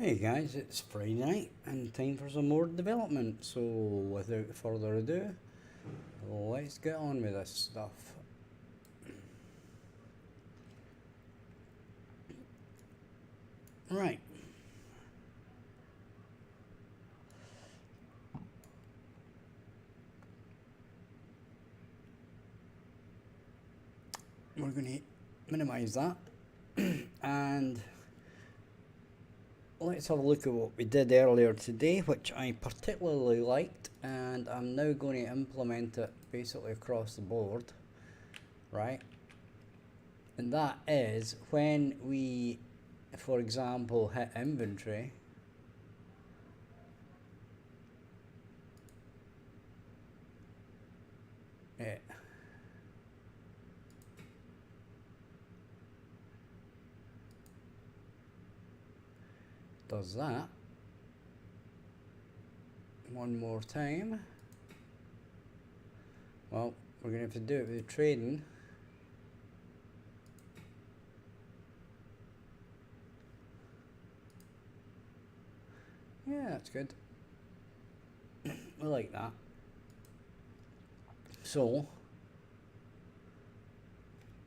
Hey guys, it's Friday night and time for some more development. So without further ado, let's get on with this stuff. Right. We're going to minimize that and let's have a look at what we did earlier today, which I particularly liked, and I'm now going to implement it basically across the board, right? And that is when we, for example, hit inventory, it does that one more time. Well, we're going to have to do it with the trading. Yeah, that's good. I like that. So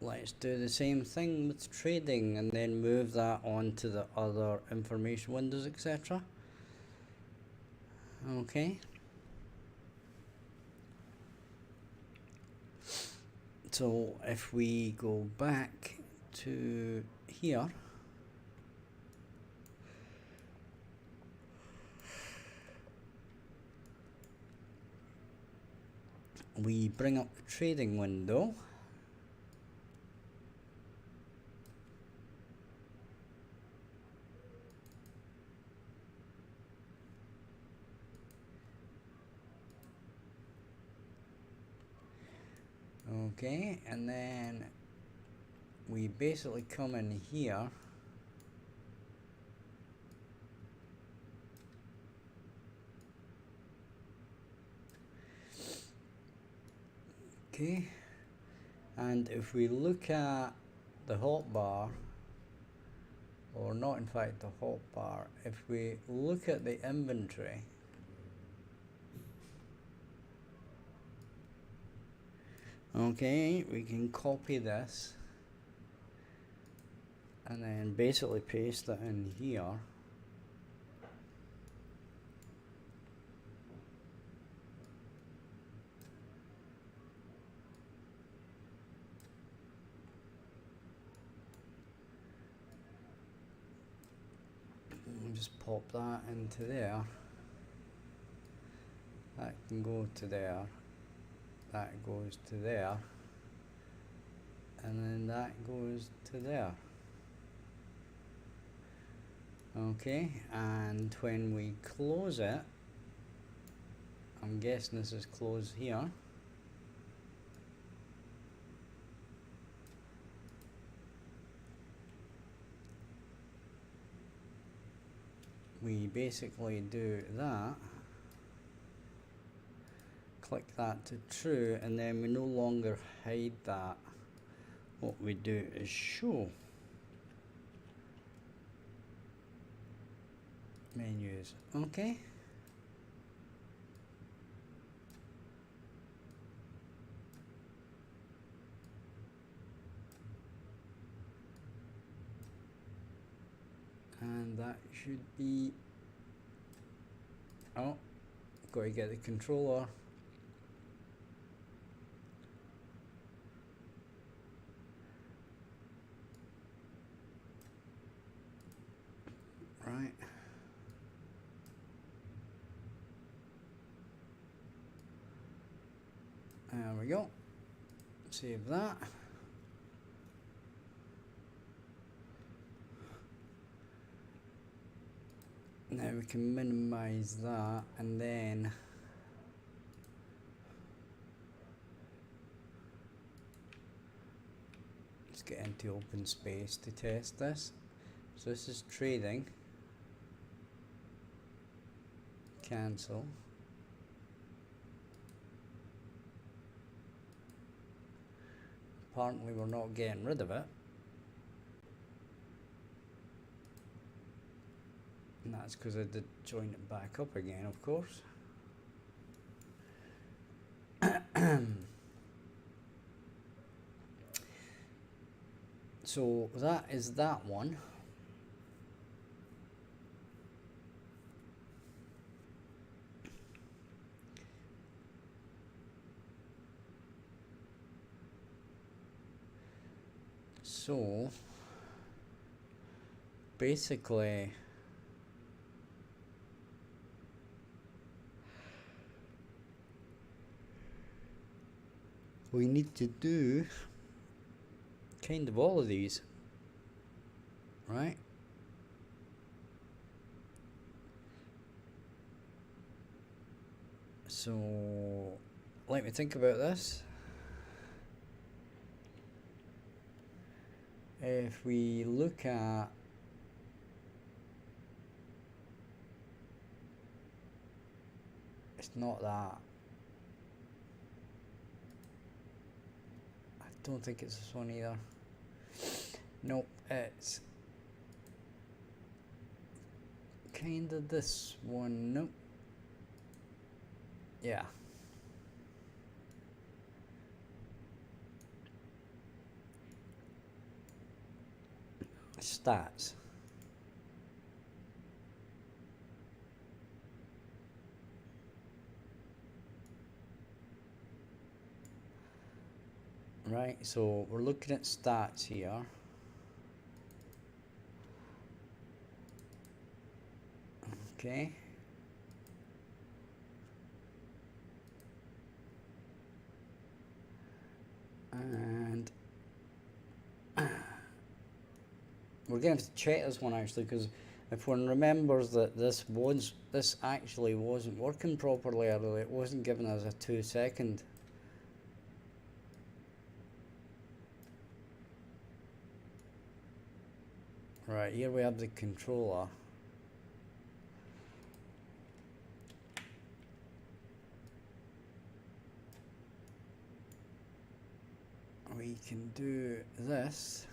let's do the same thing with trading and then move that on to the other information windows, etc. Okay. So if we go back to here, we bring up the trading window. Okay, and then we basically come in here okay, and if we look at the hotbar, or not in fact the hotbar, if we look at the inventory, okay, we can copy this and then basically paste it in here. We'll just pop that into there. That can go to there. That goes to there. And then that goes to there. Okay, and when we close it, I'm guessing this is closed here. We basically do that, click that to true, and then we no longer hide that. What we do is show menus. Okay. And that should be, oh, got to get the controller. Right. There we go. Save that. Now we can minimize that and then let's get into open space to test this. So this is trading. Cancel. Apparently we're not getting rid of it. And that's because I did join it back up again, of course. So that is that one. So basically we need to do kind of all of these, right? So let me think about this. If we look at it's not that. I don't think it's this one either. Nope, it's kind of this one. Nope. Yeah. Stats. Right, so we're looking at stats here. Okay. And we're going to have to check this one actually, because if one remembers that this actually wasn't working properly earlier, it wasn't giving us a 2-second. Right, here we have the controller. We can do this.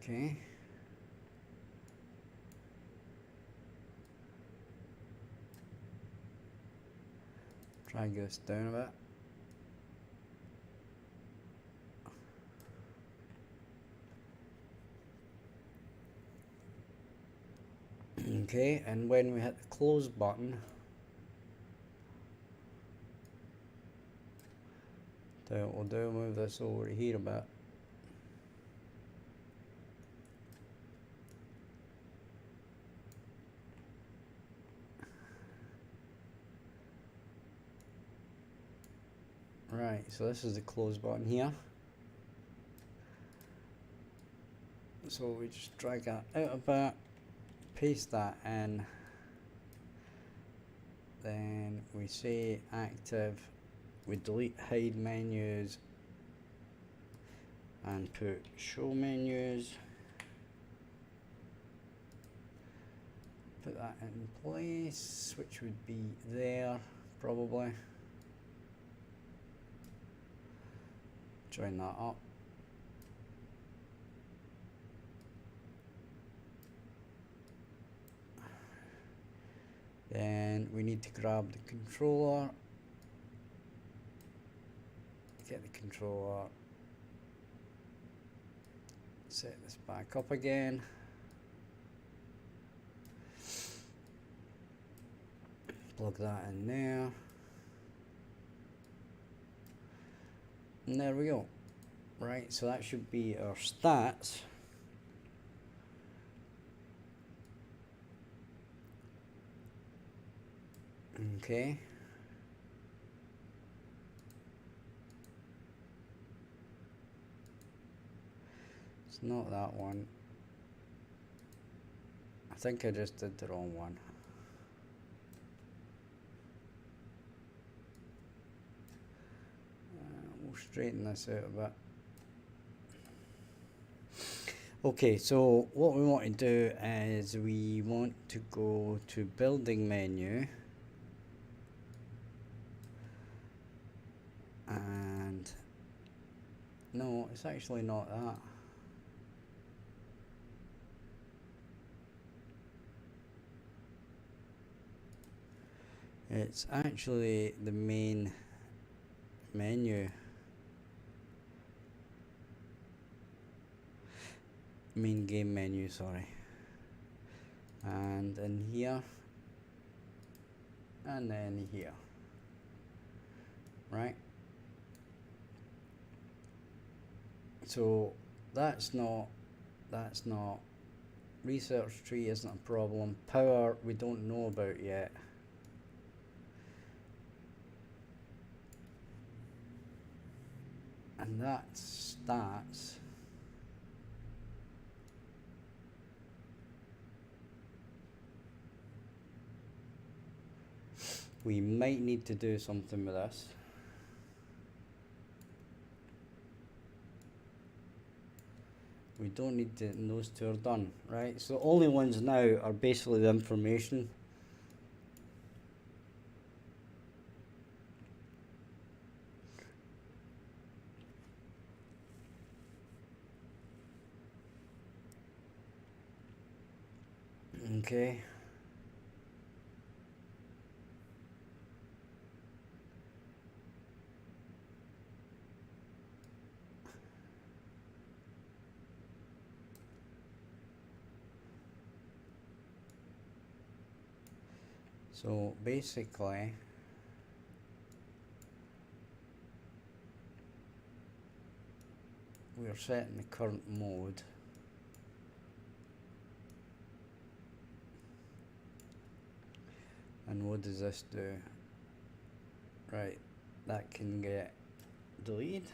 Okay. Try and get this down a bit. Okay, and when we hit the close button, then we'll move this over here a bit. Right, so this is the close button here. So we just drag that out a bit, paste that in, then we say active, we delete hide menus and put show menus, put that in place, which would be there probably. Join that up. Then we need to grab the controller, get the controller, set this back up again. Plug that in there. And there we go. Right, so that should be our stats. Okay. It's not that one. I think I just did the wrong one. We'll straighten this out a bit. Okay, so what we want to do is we want to go to building menu and No, it's actually not that. It's actually the main menu. Main game menu, sorry. And in here, and then here, right? So that's not, research tree isn't a problem. Power we don't know about yet. And that's stats. We might need to do something with this. We don't need to, and those two are done, right? So the only ones now are basically the information. Okay. So basically, we're setting the current mode. And what does this do? Right, that can get deleted.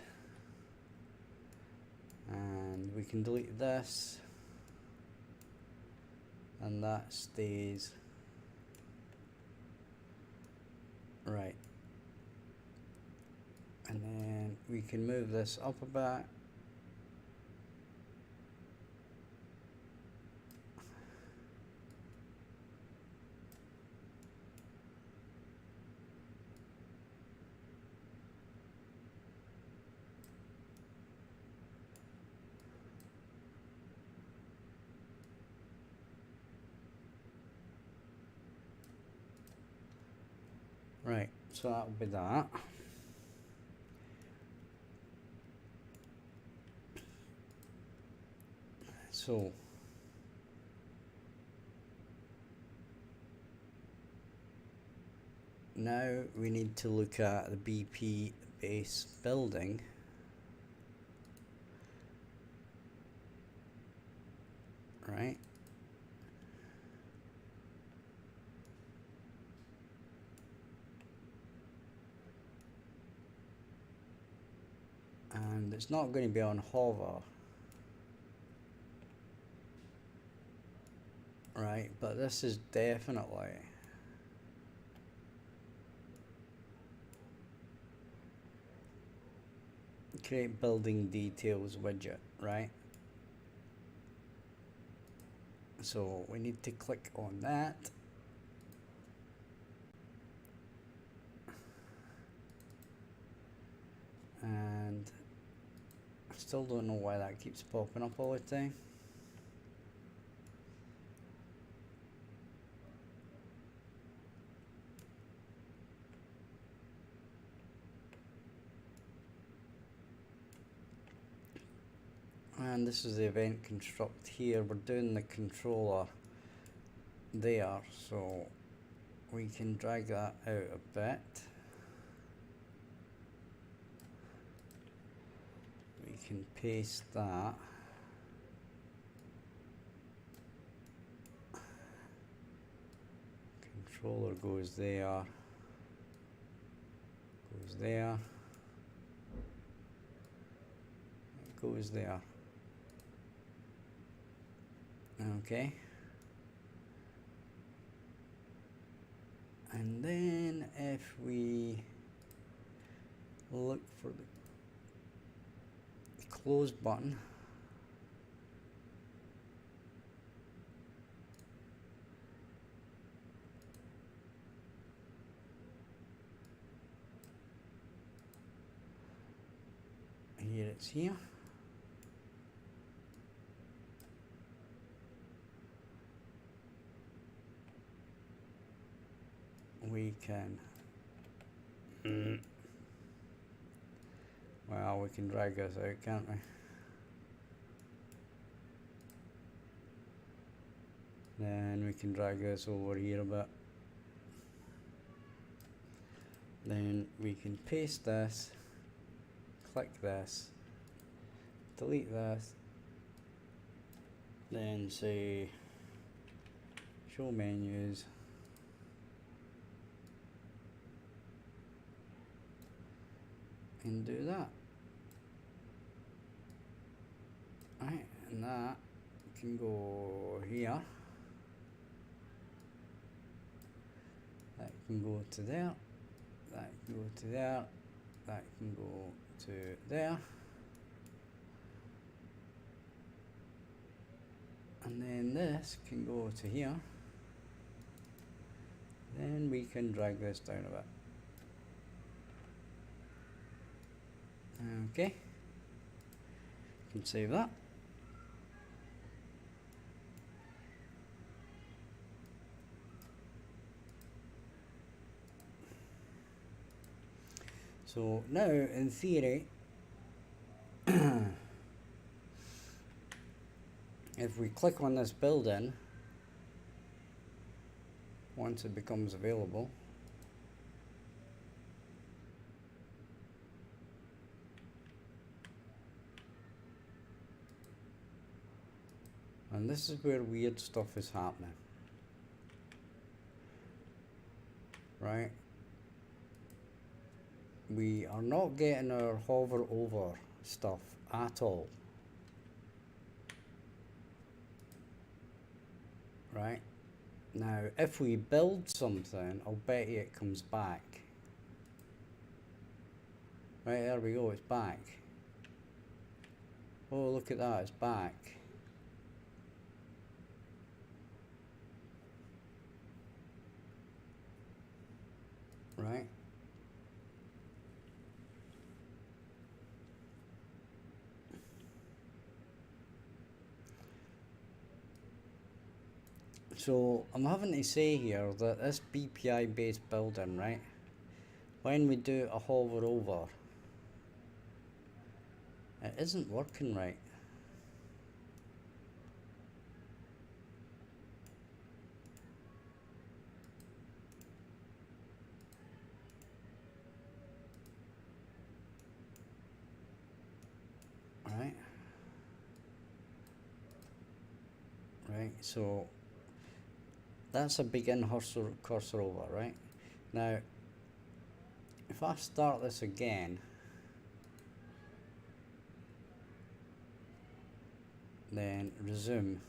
And we can delete this. And that stays. Right. And then we can move this up a bit. Right, so that'll be that. So now we need to look at the BP base building. Right. And it's not going to be on Hotbar. Right, but this is definitely create building details widget, right? So we need to click on that. And I still don't know why that keeps popping up all the time. And this is the event construct here. We're doing the controller there, so we can drag that out a bit. We can paste that. Controller goes there, goes there, it goes there. Okay. And then if we look for the close button, here it's here. We can well, we can drag this out, can't we? Then we can drag this over here a bit. Then we can paste this, click this, delete this, then say show menus, and do that. Right, and that can go here, that can go to there, that can go to there, that can go to there, and then this can go to here. Then we can drag this down a bit. Okay, can save that. So now, in theory, if we click on this building, once it becomes available, and this is where weird stuff is happening, right? We are not getting our hover over stuff at all, right? Now, if we build something, I'll bet you it comes back. Right, there we go, it's back. Oh, look at that, it's back. Right? So I'm having to say here that this BPI based building, right, when we do a hover over, it isn't working right. Right, so that's a begin cursor over, right? Now, if I start this again, then resume,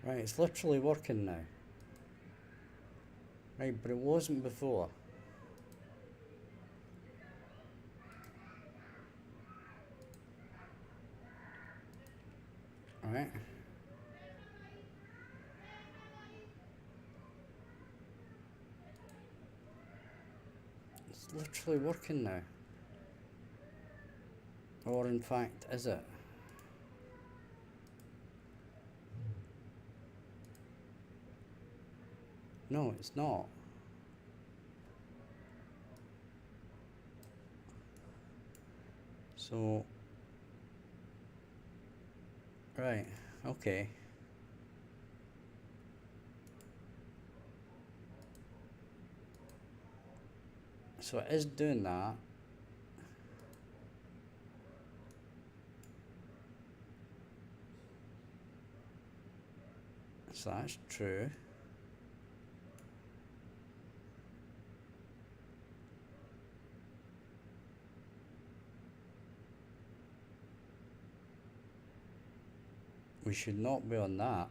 right, it's literally working now. Right, but it wasn't before. Alright. It's literally working now. Or in fact, is it? No, it's not. So, right, okay. So it is doing that. So that's true. We should not be on that.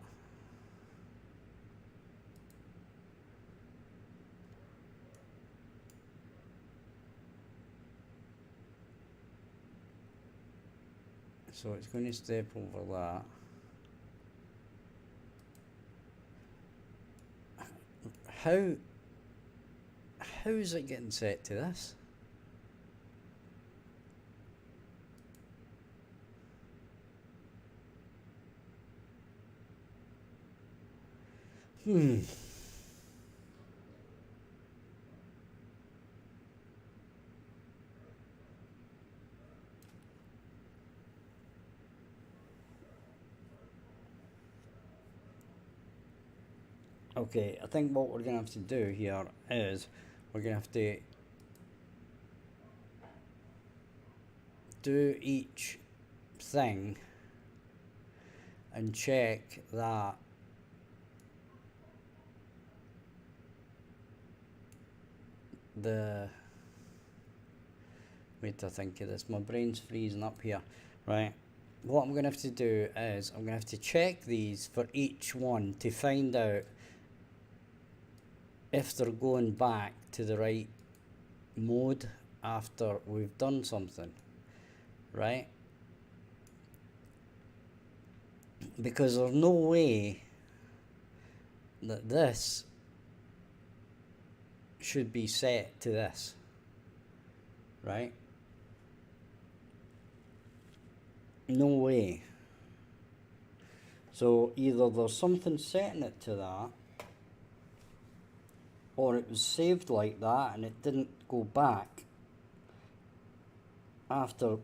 So it's going to step over that. How is it getting set to this? Okay, I think what we're going to have to do here is we're going to have to do each thing and check that wait, I think of this, my brain's freezing up here, right? What I'm going to have to do is I'm going to have to check these for each one to find out if they're going back to the right mode after we've done something, right? Because there's no way that this should be set to this, right? No way. So either there's something setting it to that, or it was saved like that and it didn't go back after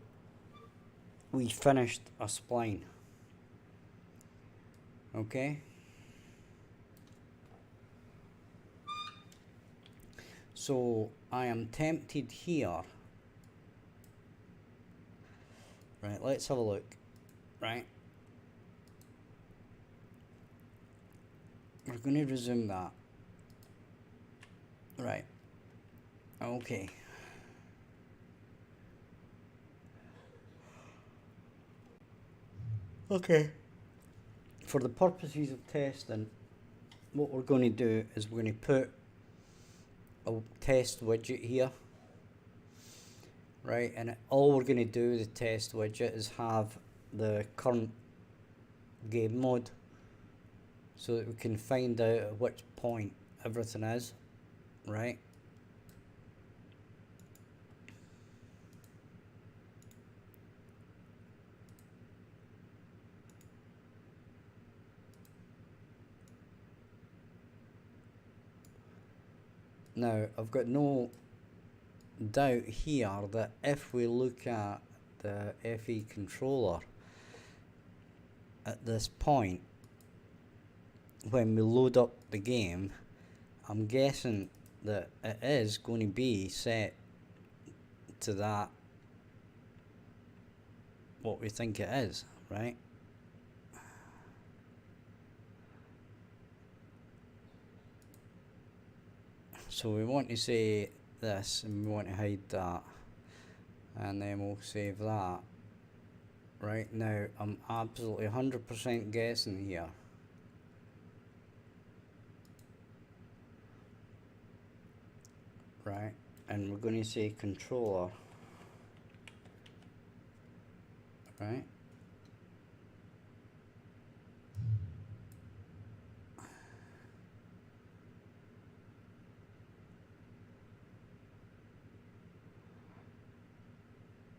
we finished a spline. Okay? So I am tempted here. Right, let's have a look. Right? We're going to resume that. Right. Okay. Okay. For the purposes of testing, what we're going to do is we're going to put a test widget here. Right, and all we're going to do with the test widget is have the current game mode so that we can find out at which point everything is, right? Now, I've got no doubt here that if we look at the FE controller at this point, when we load up the game, I'm guessing that it is going to be set to that, what we think it is, right? So we want to say this and we want to hide that, and then we'll save that. Right now I'm absolutely 100% guessing here. Right, and we're going to say controller, right?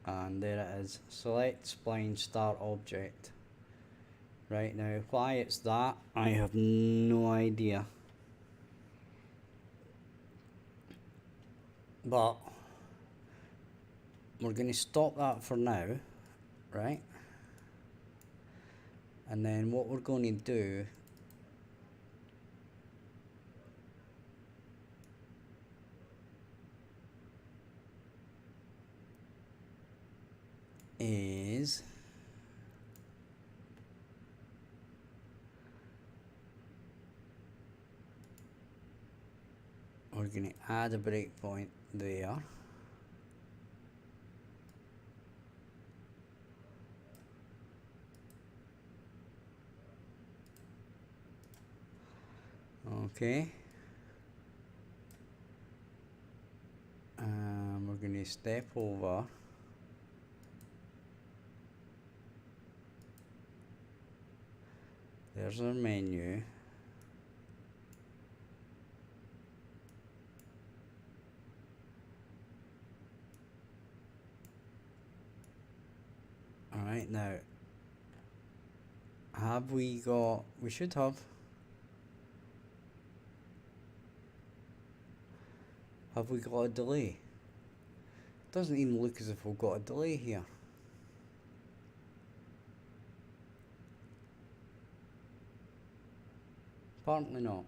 And there it is, select spline start object. Right, now why it's that, I have no idea, but we're going to stop that for now, right? And then what we're going to do is we're going to add a breakpoint there. Okay. We're going to step over There's our menu. Alright, now, have we got, we should have we got a delay? Doesn't even look as if we've got a delay here. Apparently not.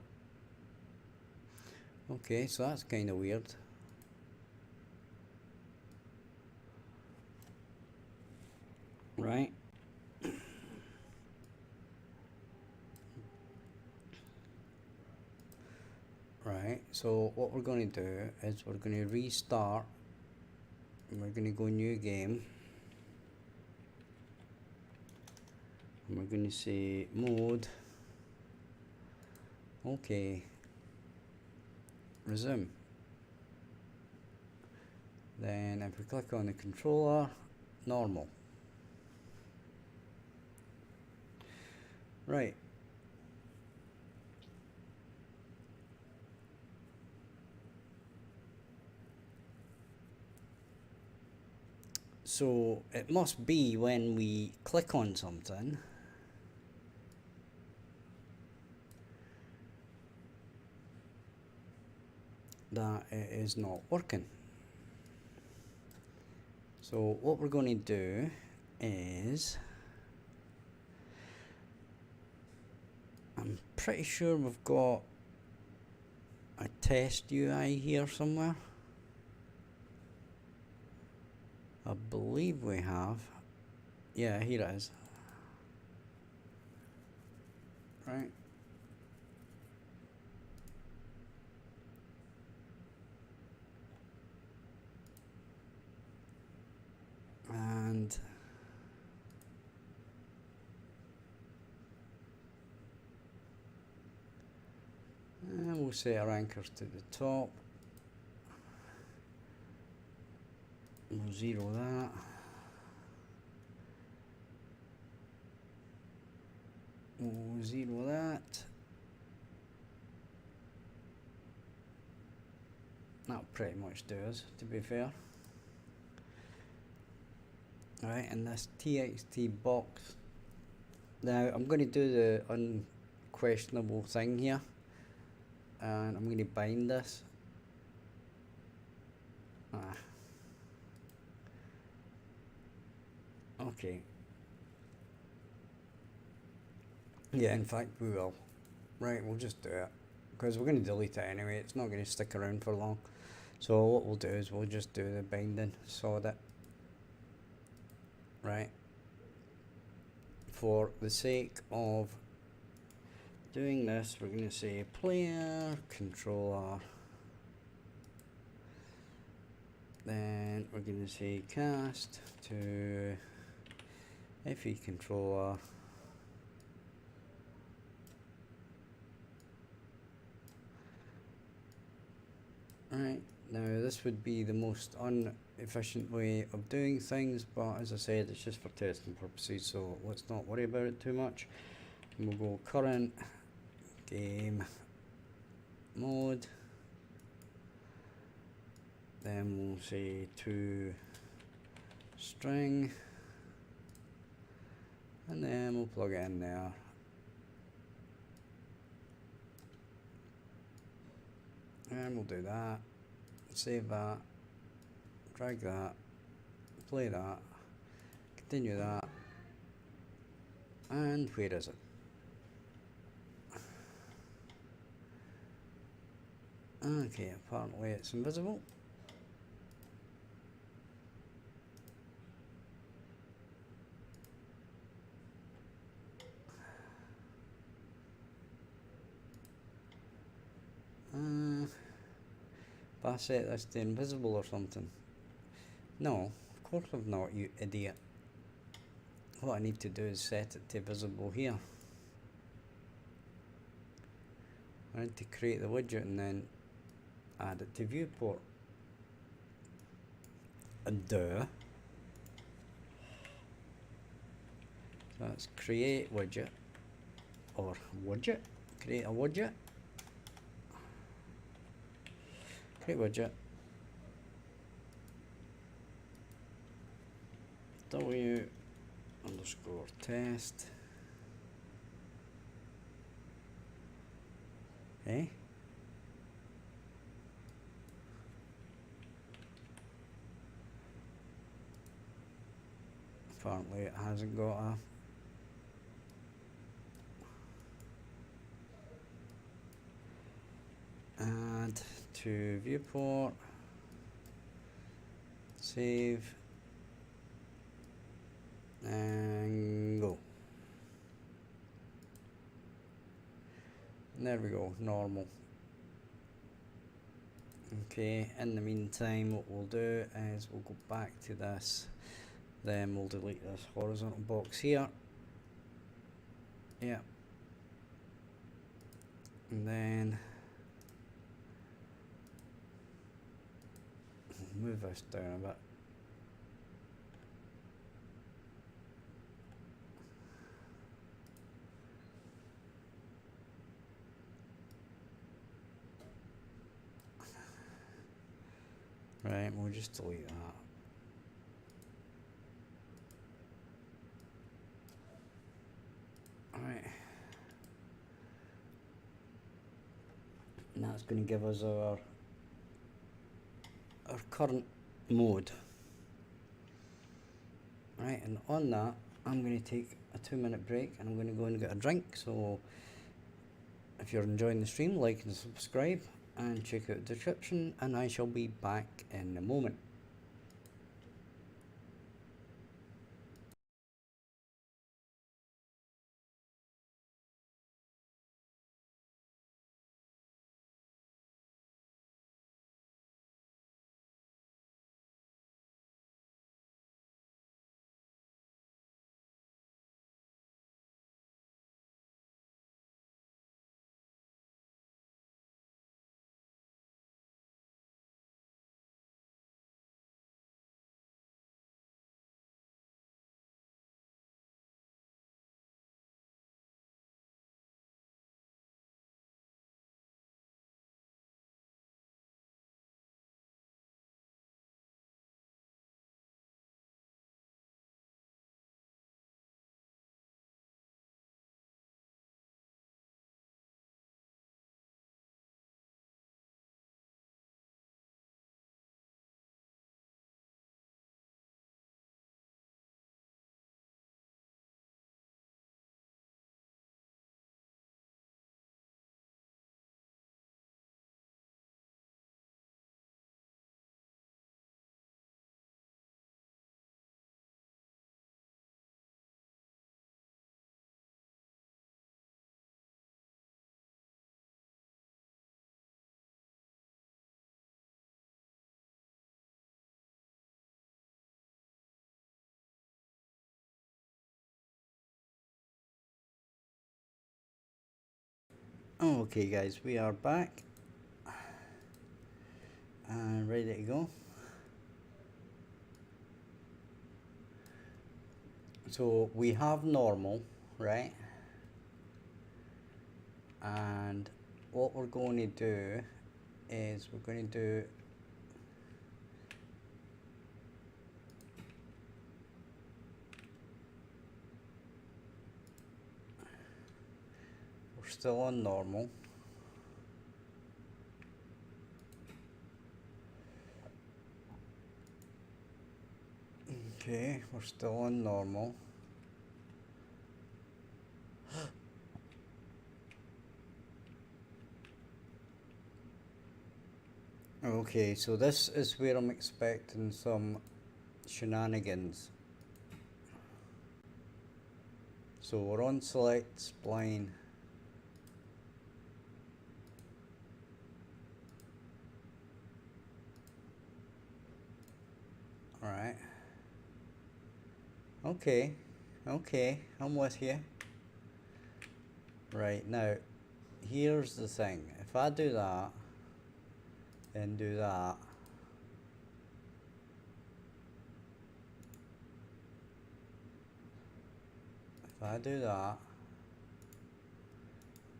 Okay, so that's kind of weird. Right. Right, so what we're going to do is we're going to restart, and we're going to go new game, and we're going to say mode, okay, resume. Then if we click on the controller, normal. Right. So it must be when we click on something that it is not working. So what we're going to do is, I'm pretty sure we've got a test UI here somewhere. I believe we have. Yeah, here it is. Right. And we'll set our anchors to the top. We'll zero that. We'll zero that. That'll pretty much do us, to be fair. Alright, and this TXT box. Now I'm going to do the unquestionable thing here, and I'm going to bind this. Okay. Yeah, in fact we will. Right, we'll just do it, because we're going to delete it anyway. It's not going to stick around for long. So what we'll do is we'll just do the binding, sod it. Right. For the sake of doing this, we're going to say player controller. Then we're going to say cast to FE controller. Right, now this would be the most inefficient way of doing things, but as I said, it's just for testing purposes, so let's not worry about it too much. And we'll go current game mode, then we'll say to string, and then we'll plug it in there. And we'll do that, save that, drag that, play that, continue that, and where is it? Okay, apparently it's invisible. If I set this to invisible or something. No, of course I've not, you idiot. What I need to do is set it to visible here. I need to create the widget and then add it to viewport. Duh. So that's create widget, or widget. Create a widget. Create widget. W_test. Okay. Apparently it hasn't got a add to viewport, save, and go. There we go, normal. Okay, in the meantime what we'll do is we'll go back to this, then we'll delete this horizontal box here. Yeah. And then move this down a bit. Right, we'll just delete that. Alright. And that's going to give us our current mode. Right, and on that, I'm going to take a 2-minute break and I'm going to go and get a drink. So if you're enjoying the stream, like and subscribe and check out the description, and I shall be back in a moment. Okay guys, we are back and ready to go. So we have normal, right? And what we're going to do is we're going to do we're still on normal. Okay, we're still on normal. Okay, so this is where I'm expecting some shenanigans. So we're on select spline. Alright. Okay, I'm with you. Right, now, here's the thing. If I do that, then do that, if I do that,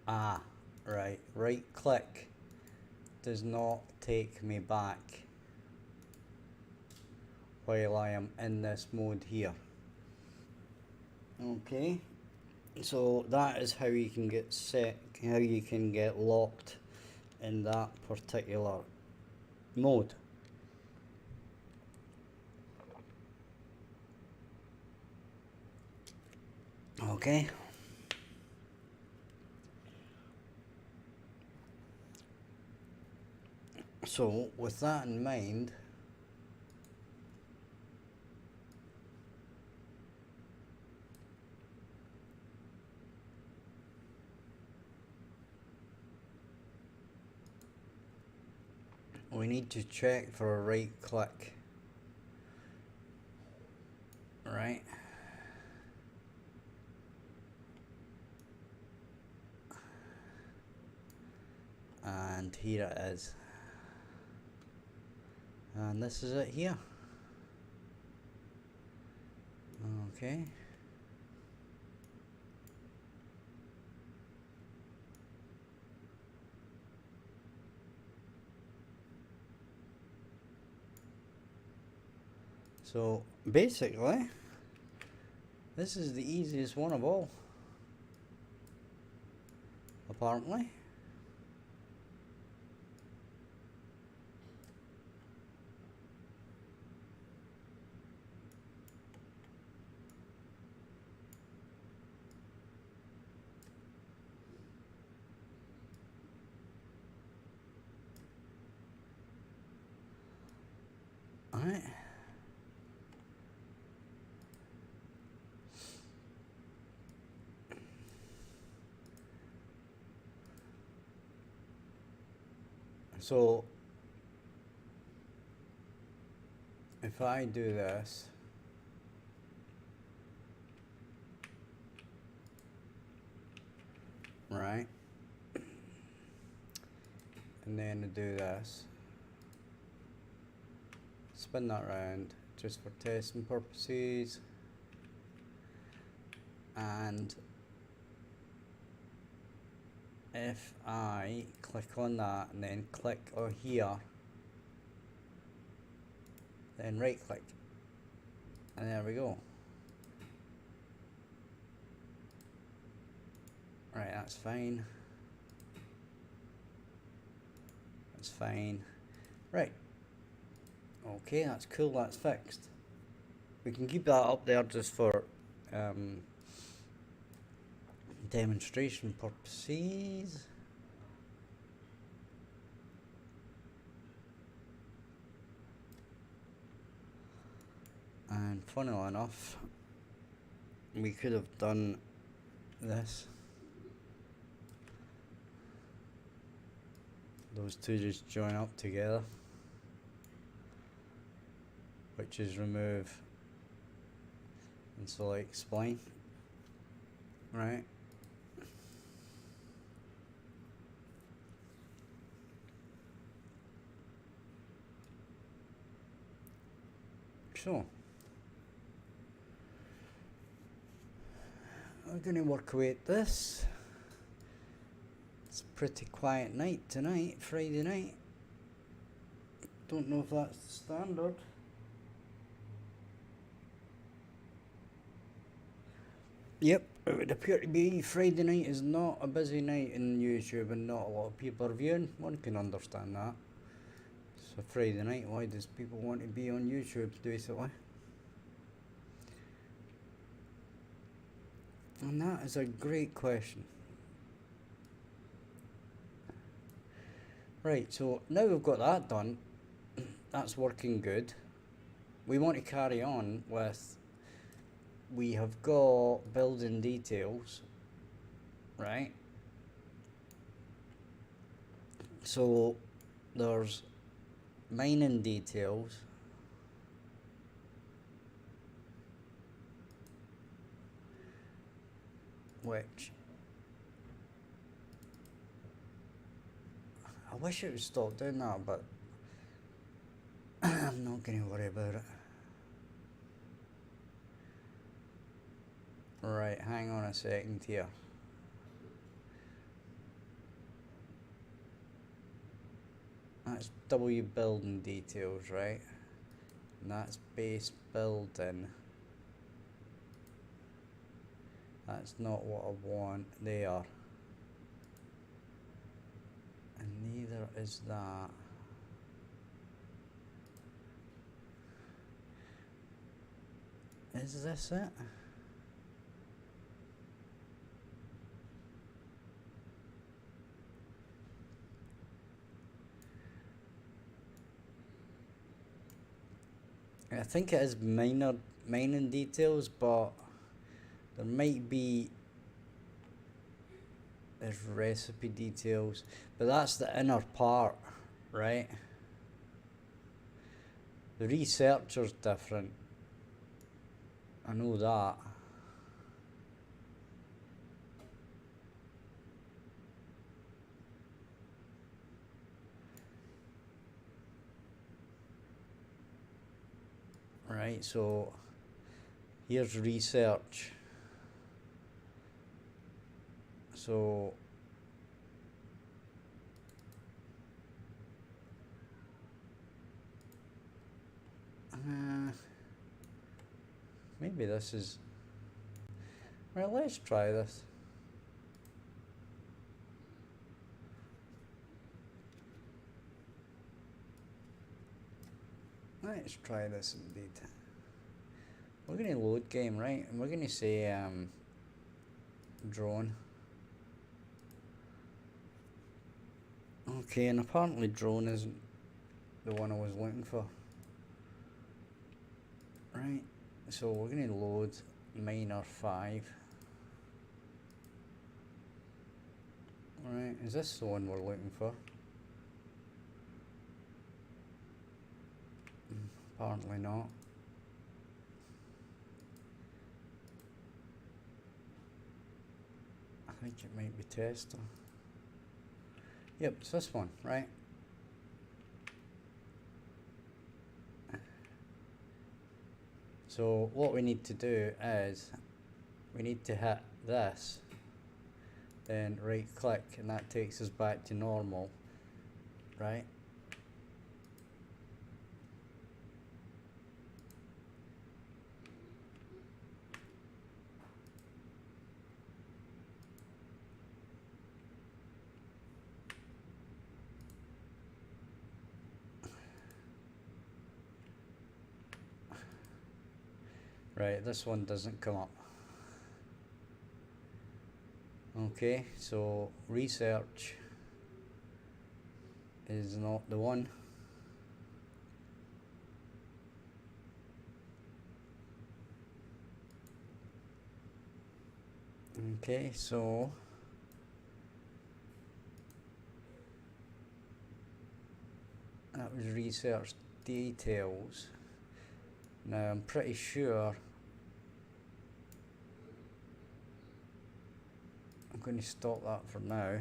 Ah, right. Right click does not take me back while I am in this mode here. Okay, so that is how you can get set, how you can get locked in that particular mode. Okay. So with that in mind, we need to check for a right click, right? And here it is. And this is it here. Okay. So basically, this is the easiest one of all, apparently. Alright. So if I do this, right, and then I do this, spin that round just for testing purposes, and if I click on that and then click on here, then right click, and there we go. Right, that's fine. That's fine. Right. Okay, that's cool, that's fixed. We can keep that up there just for demonstration purposes. And funnily enough, we could have done this. Those two just join up together, which is remove and select spline, right? So we're going to work away at this. It's a pretty quiet night tonight, Friday night. Don't know if that's the standard. Yep, it would appear to be Friday night is not a busy night in YouTube and not a lot of people are viewing. One can understand that. It's a Friday night, why does people want to be on YouTube basically? And that is a great question. Right, so now we've got that done, that's working good. We want to carry on with, we have got building details, right? So there's mining details, which I wish it would stop doing that, but I'm not going to worry about it. Right, hang on a second here. that's W building details, right? And that's base building. That's not what I want there. And neither is that. Is this it? I think it is mining details, but there might be, there's recipe details, but that's the inner part, right? The researcher's different. I know that. Right, so here's research. So maybe this is, right, let's try this. Let's try this indeed. We're going to load game, right? And we're going to say drone. Okay, and apparently drone isn't the one I was looking for. Right, so we're going to load miner 5. Right, is this the one we're looking for? Apparently not. I think it might be tester. Yep, it's this one, right? So what we need to do is we need to hit this, then right click, and that takes us back to normal, right? Right, this one doesn't come up. Okay, so research is not the one. Okay, so that was research details. Now I'm pretty sure I'm going to stop that for now.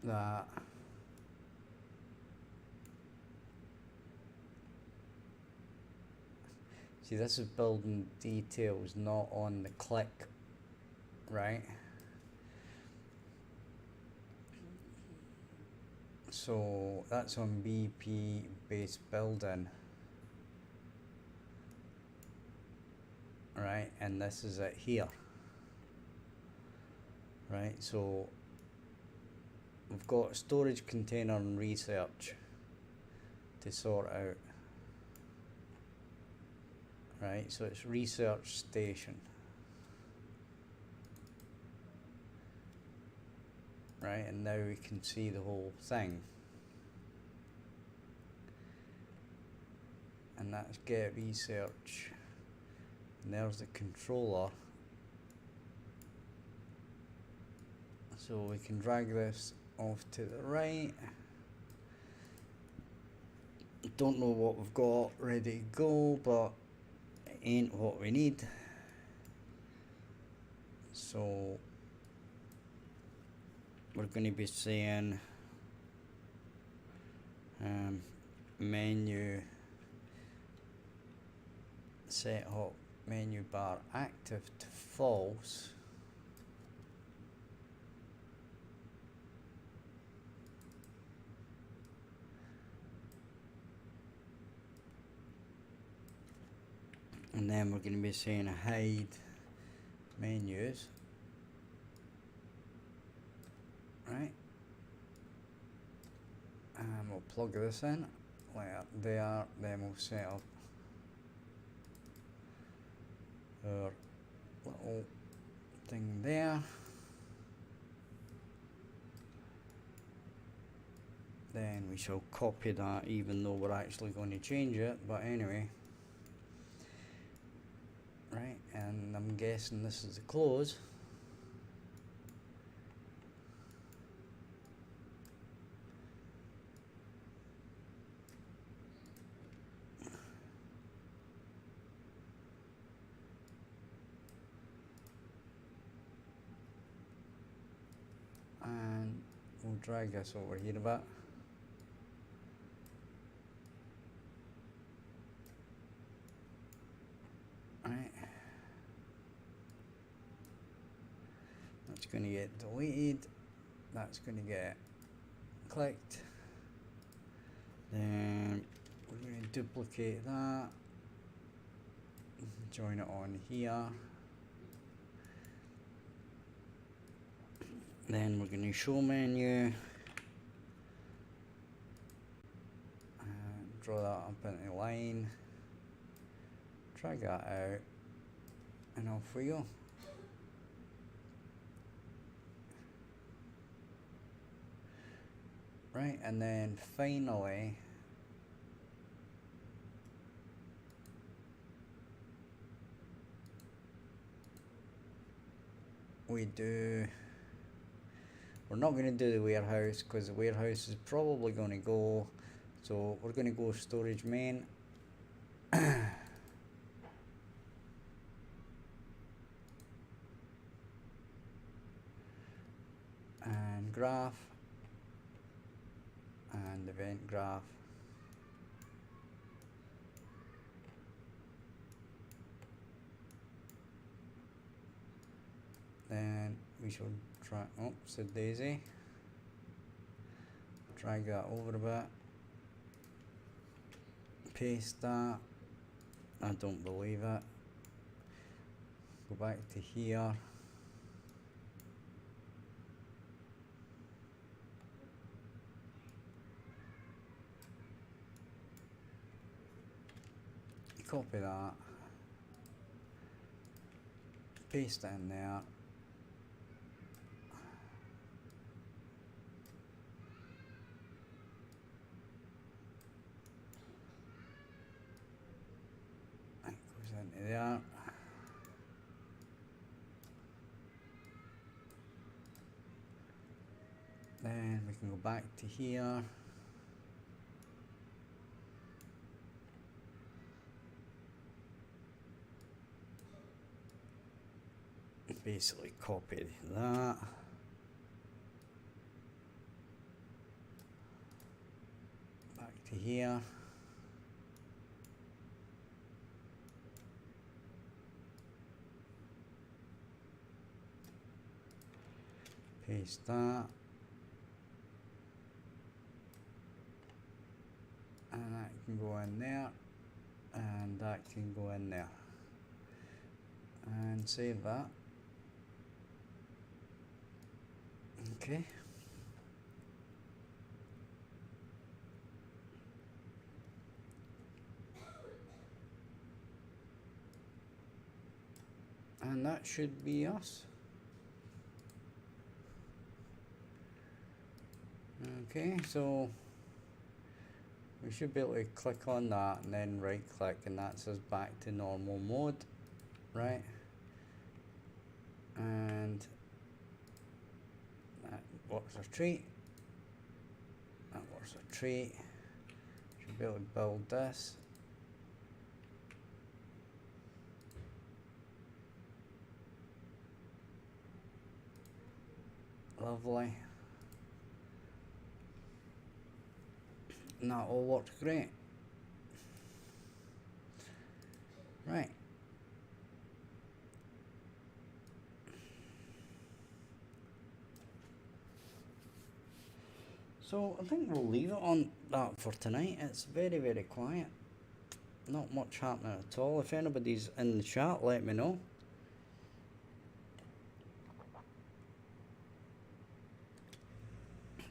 That see, this is building details, not on the click, right? So that's on BP base building, right? And this is it here, right? So we've got storage container and research to sort out, right? So it's research station, right? And now we can see the whole thing. And that's get research. And there's the controller. So we can drag this off to the right. Don't know what we've got ready to go, but it ain't what we need. So we're going to be saying menu set hot menu bar active to false. and then we're going to be saying hide menus, right, and we'll plug this in like there, then we'll set up our little thing there. Then we shall copy that, even though we're actually going to change it, but anyway. Right, and I'm guessing this is the close. And we'll drag this over here a bit. Right. That's going to get deleted. That's going to get clicked. Then we're going to duplicate that. Join it on here. Then we're going to show menu. And draw that up into a line. Drag that out. And off we go. Right, and then finally we're not going to do the warehouse because the warehouse is probably going to go, so we're going to go storage main. And graph and event graph. Then we should try, oh, said daisy. Drag that over a bit. Paste that. I don't believe it. Go back to here. Copy that. Paste it in there. That goes into there. Then we can go back to here. Basically copy that. Back to here. Paste that. And that can go in there. And that can go in there. And save that. Okay. And that should be us. Okay, so we should be able to click on that and then right click, and that's us back to normal mode, right? And that works a treat. That works a treat. Should be able to build this. Lovely. And that all works great. Right. So I think we'll leave it on that for tonight. It's very, very quiet. Not much happening at all. If anybody's in the chat, let me know.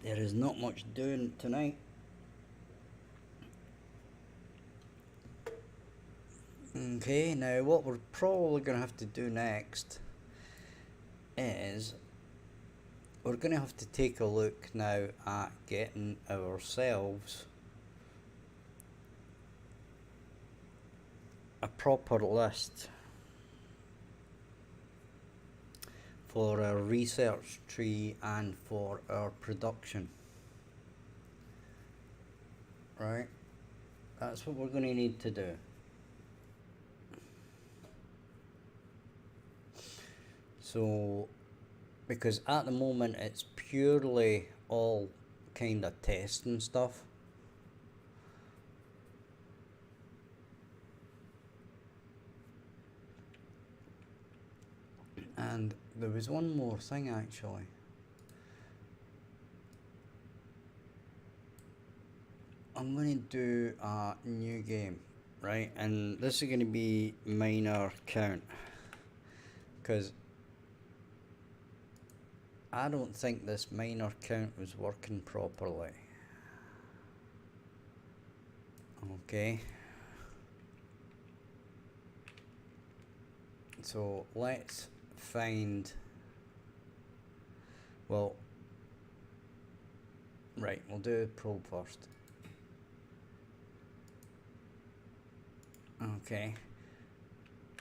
There is not much doing tonight. Okay, now what we're probably going to have to do next is we're going to have to take a look now at getting ourselves a proper list for our research tree and for our production. Right? That's what we're going to need to do. So, because at the moment it's purely all kind of testing stuff. And there was one more thing actually. I'm going to do a new game, right? And this is going to be minor count. Because I don't think this minor count was working properly. Okay. So let's find, well, right, we'll do probe first. Okay.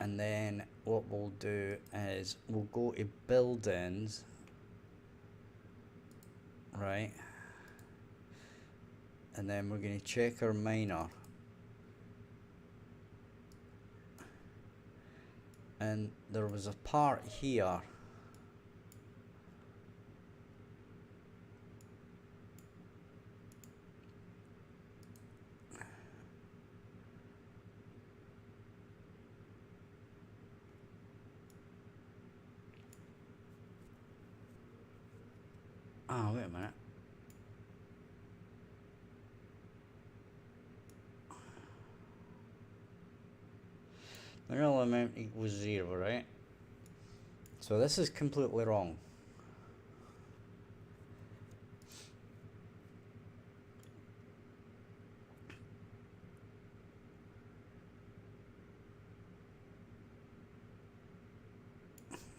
And then what we'll do is we'll go to buildings, right? And then we're going to check our minor. And there was a part here wait a minute. Mineral amount equals 0, right? So this is completely wrong.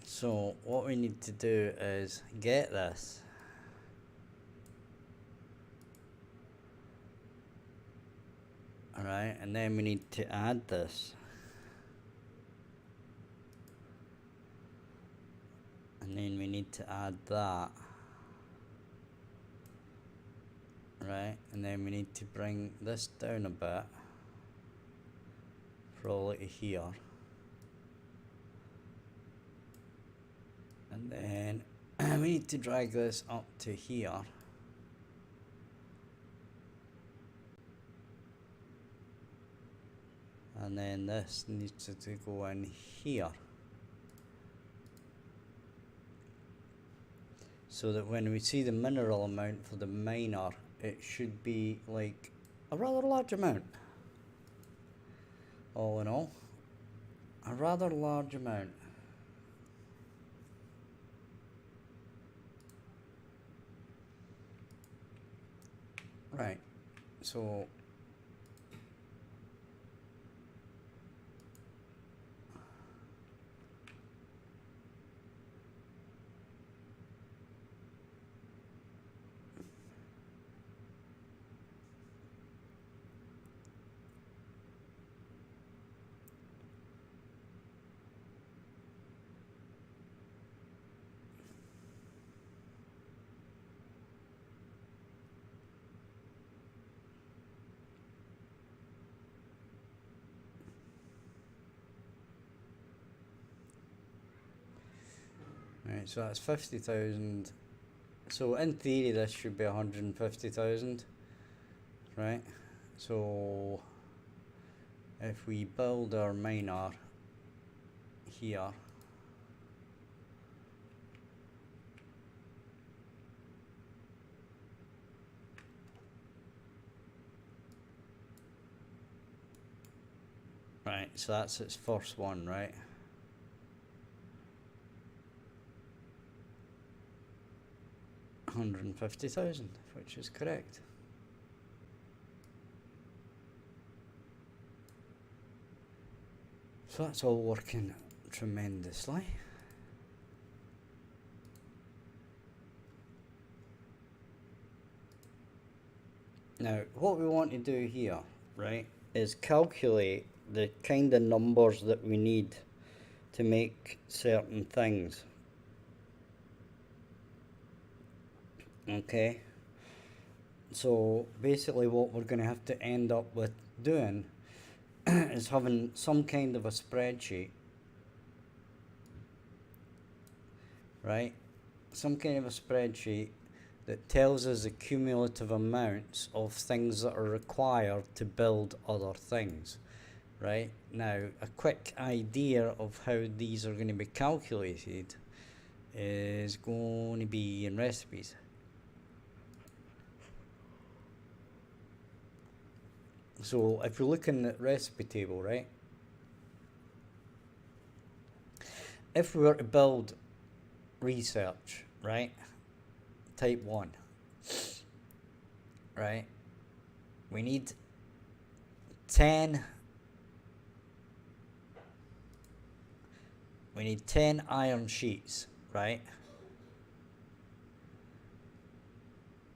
So what we need to do is get this. Alright, and then we need to add this. And then we need to add that. Right, and then we need to bring this down a bit. Probably to here. And then we need to drag this up to here. And then this needs to go in here. So that when we see the mineral amount for the miner, it should be like a rather large amount. All in all, a rather large amount. Right, so right, so that's 50,000. So in theory this should be 150,000, right? So if we build our miner here, Right, so that's its first one, right? $150,000, which is correct. So that's all working tremendously. Now, what we want to do here, right, is calculate the kind of numbers that we need to make certain things. Okay, so basically what we're going to have to end up with doing is having some kind of a spreadsheet, right? Some kind of a spreadsheet that tells us the cumulative amounts of things that are required to build other things, right? Now, a quick idea of how these are going to be calculated is going to be in recipes. So if you're looking at recipe table, right? If we were to build research, right? Type 1, right? We need 10 iron sheets, right?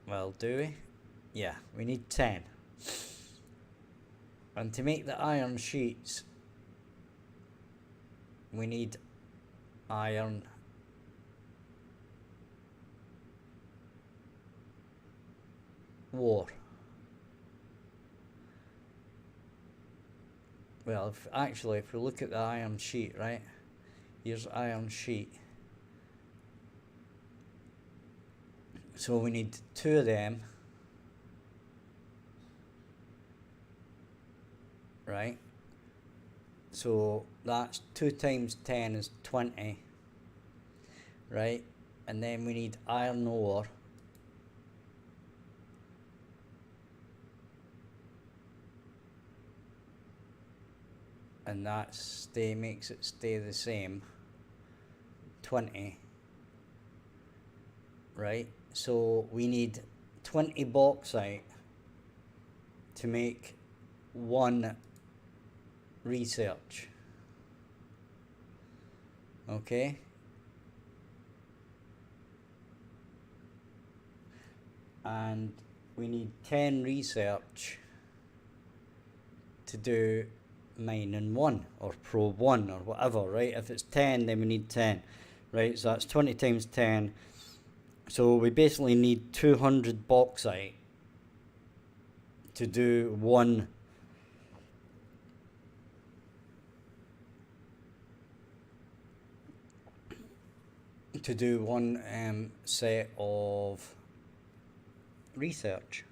Well, do we? Yeah, we need 10. And to make the iron sheets, we need iron ore. Well, if we look at the iron sheet, right? Here's iron sheet. So we need 2 of them, right? So that's 2 times 10 is 20, right? And then we need iron ore. And that makes it stay the same, 20, right? So we need 20 bauxite to make 1 research, okay? And we need 10 research to do mining 1 or probe 1 or whatever, right? If it's 10, then we need 10, right? So that's 20 times 10. So we basically need 200 bauxite to do 1 set of research,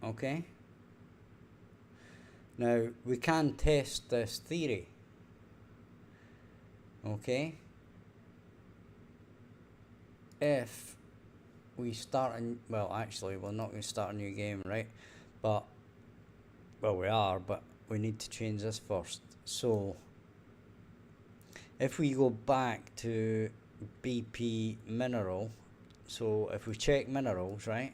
okay? Now we can test this theory, okay? If we start well, actually we're not going to start a new game, right? But well, we are, but we need to change this first. So if we go back to BP mineral, so if we check minerals, right?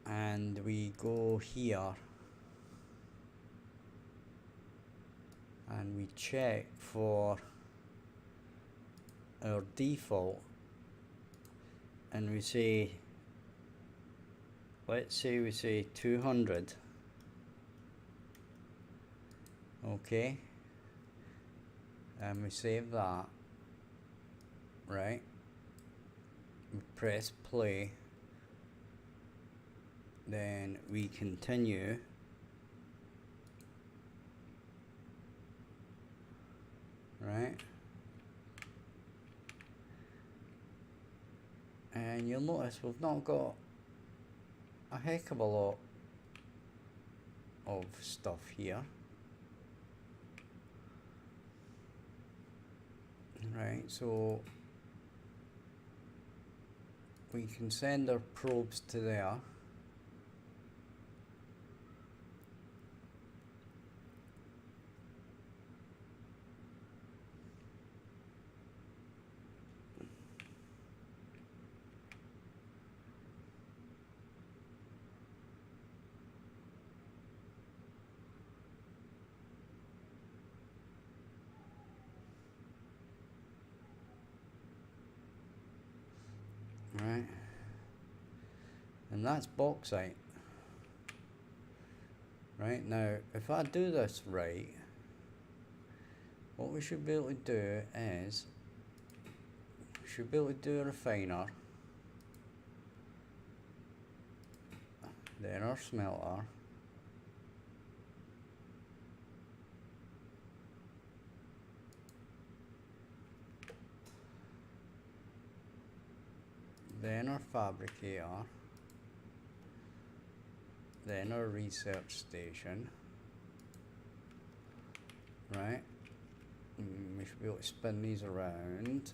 And we go here and we check for our default, and we say, let's say we say 200, okay, and we save that, right? We press play, then we continue, right? And you'll notice we've not got a heck of a lot of stuff here, right? So we can send our probes to there, and that's bauxite. Right, now if I do this right, what we should be able to do is we should be able to do a refiner, then our smelter, then our fabricator, then our research station, right? We should be able to spin these around,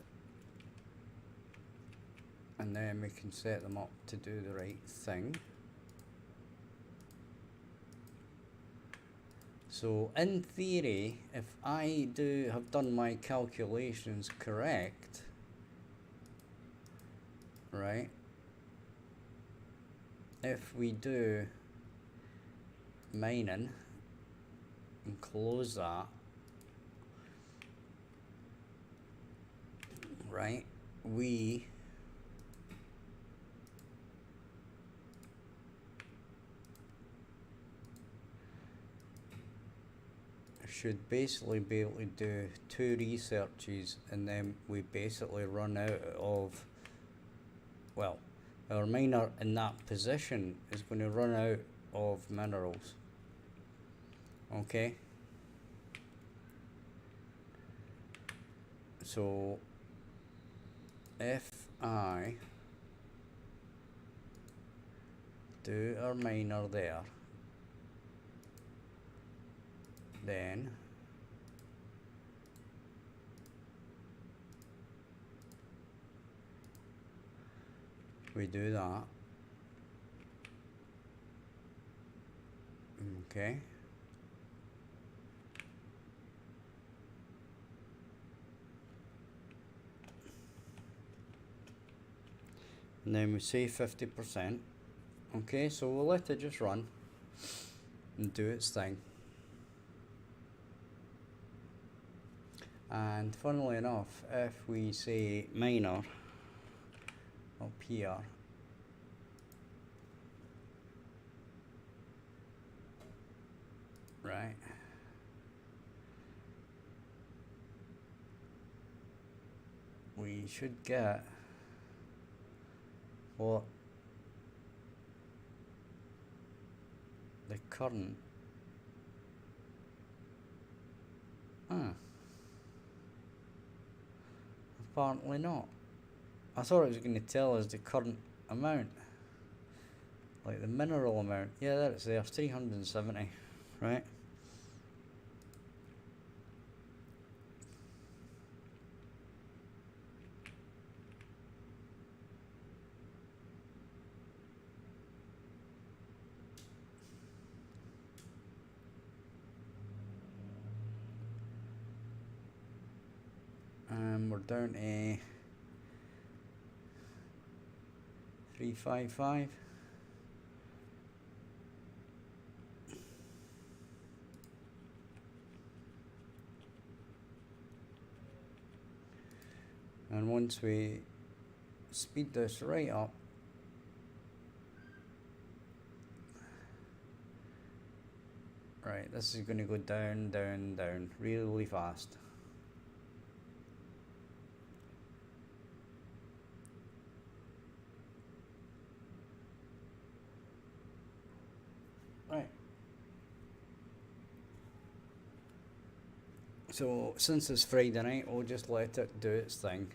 and then we can set them up to do the right thing. So in theory, if I have done my calculations correct, right, if we do mining and close that, right, we should basically be able to do 2 researches, and then we basically run out of, well, our miner in that position is going to run out of minerals. Okay, so if I do our miner there, then we do that. Okay, and then we say 50%. Okay, so we'll let it just run and do its thing. And funnily enough, if we say miner up here, right, we should get what the current apparently not. I thought it was going to tell us the current amount, like the mineral amount. Yeah, there it's there, 370, right? And we're down to 355. And once we speed this right up, right, this is going to go down, down, down really fast. Right. So since it's Friday night, we'll just let it do its thing.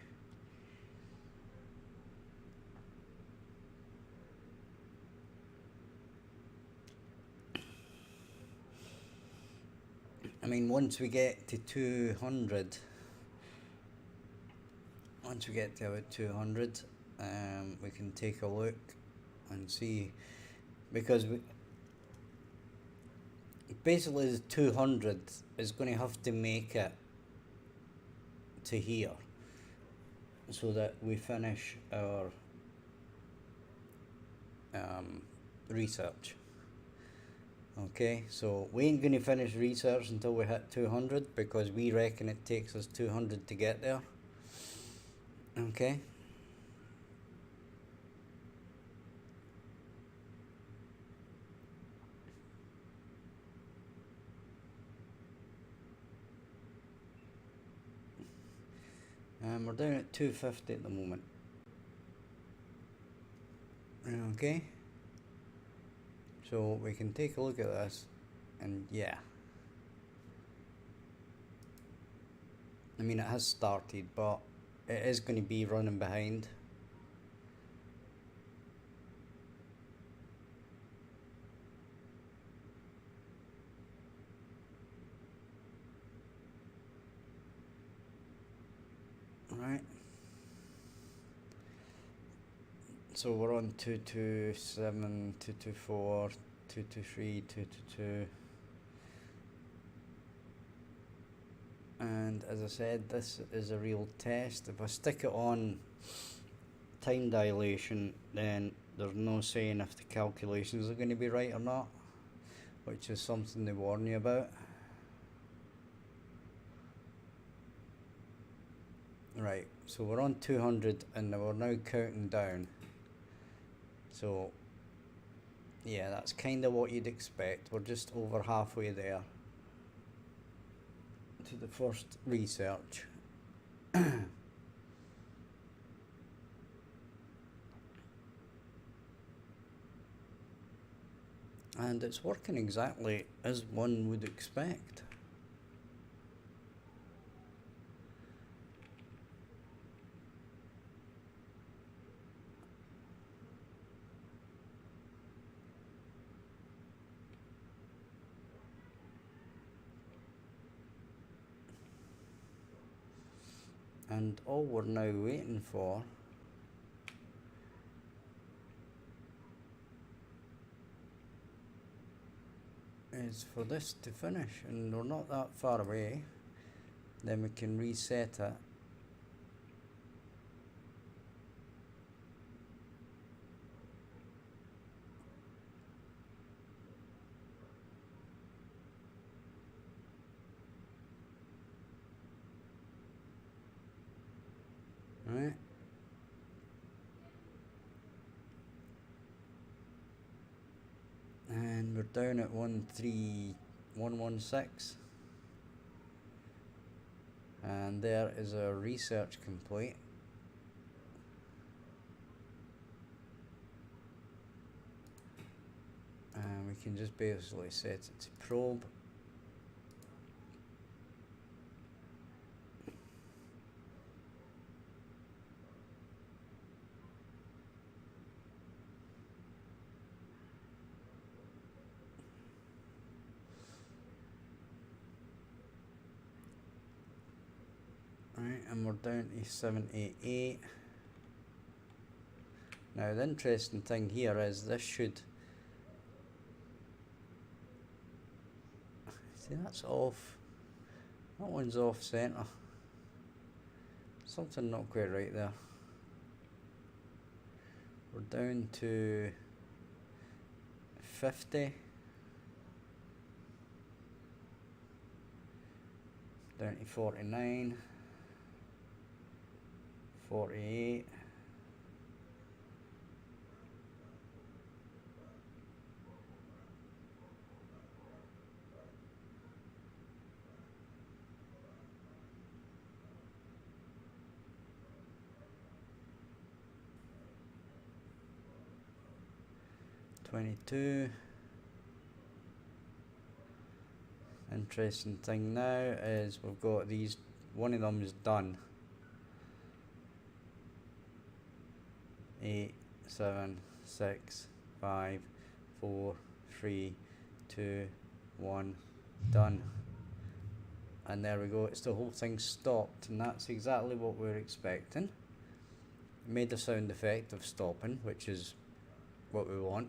I mean, once we get to 200, once we get to about 200, we can take a look and see, because we basically the 200 is going to have to make it to here so that we finish our research. Okay, so we ain't going to finish research until we hit 200, because we reckon it takes us 200 to get there. Okay. and we're down at 250 at the moment. Okay, so we can take a look at this, and yeah, I mean it has started, but it is going to be running behind. Right, so we're on 227, 224, 223, 222, and as I said, this is a real test. If I stick it on time dilation, then there's no saying if the calculations are going to be right or not, which is something they warn you about. Right, so we're on 200 and we're now counting down. So yeah, that's kind of what you'd expect. We're just over halfway there to the first research. And it's working exactly as one would expect. And all we're now waiting for is for this to finish, and we're not that far away. Then we can reset it. Right. And we're down at 13116. And there is our research complete. And we can just basically set it to probe. Right, and we're down to 788. Now the interesting thing here is this should, see that's off, that one's off centre, something not quite right there. We're down to 50, down to 49, 48, $22. Interesting thing now is we've got these, one of them is done. 8, 7, 6, 5, 4, 3, 2, 1, done. And there we go, it's the whole thing stopped, and that's exactly what we're expecting. It made the sound effect of stopping, which is what we want.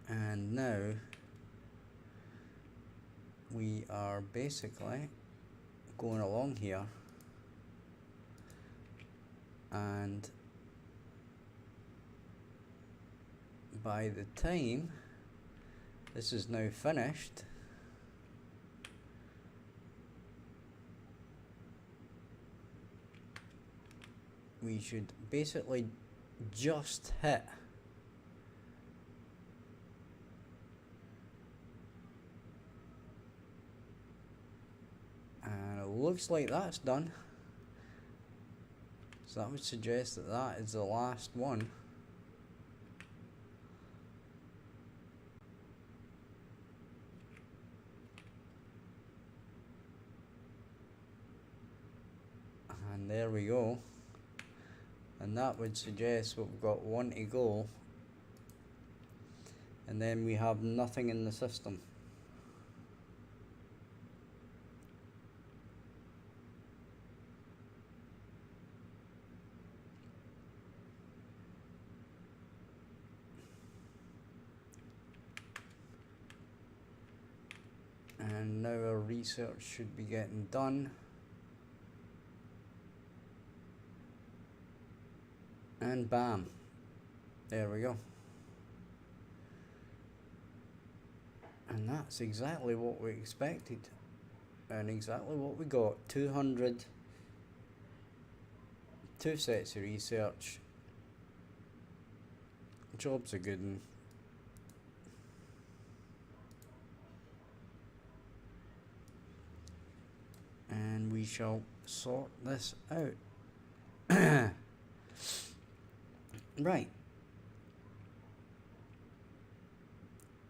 And now we are basically going along here, and by the time this is now finished, we should basically just hit looks like that's done. So that would suggest that that is the last one. And there we go. And that would suggest we've got one to go. And then we have nothing in the system. And now our research should be getting done. And bam, there we go. And that's exactly what we expected, and exactly what we got. 200, 2 sets of research. Job's a good one. And we shall sort this out. Right.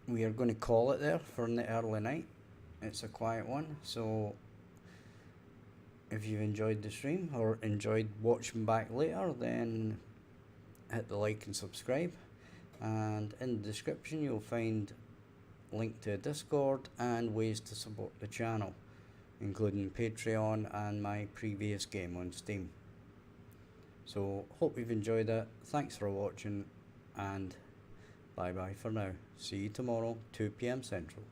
We are going to call it there for the early night. It's a quiet one, so if you've enjoyed the stream or enjoyed watching back later, then hit the like and subscribe. And in the description you'll find link to a Discord and ways to support the channel, including Patreon and my previous game on Steam. So hope you've enjoyed it. Thanks for watching, and bye bye for now. See you tomorrow, 2 PM Central.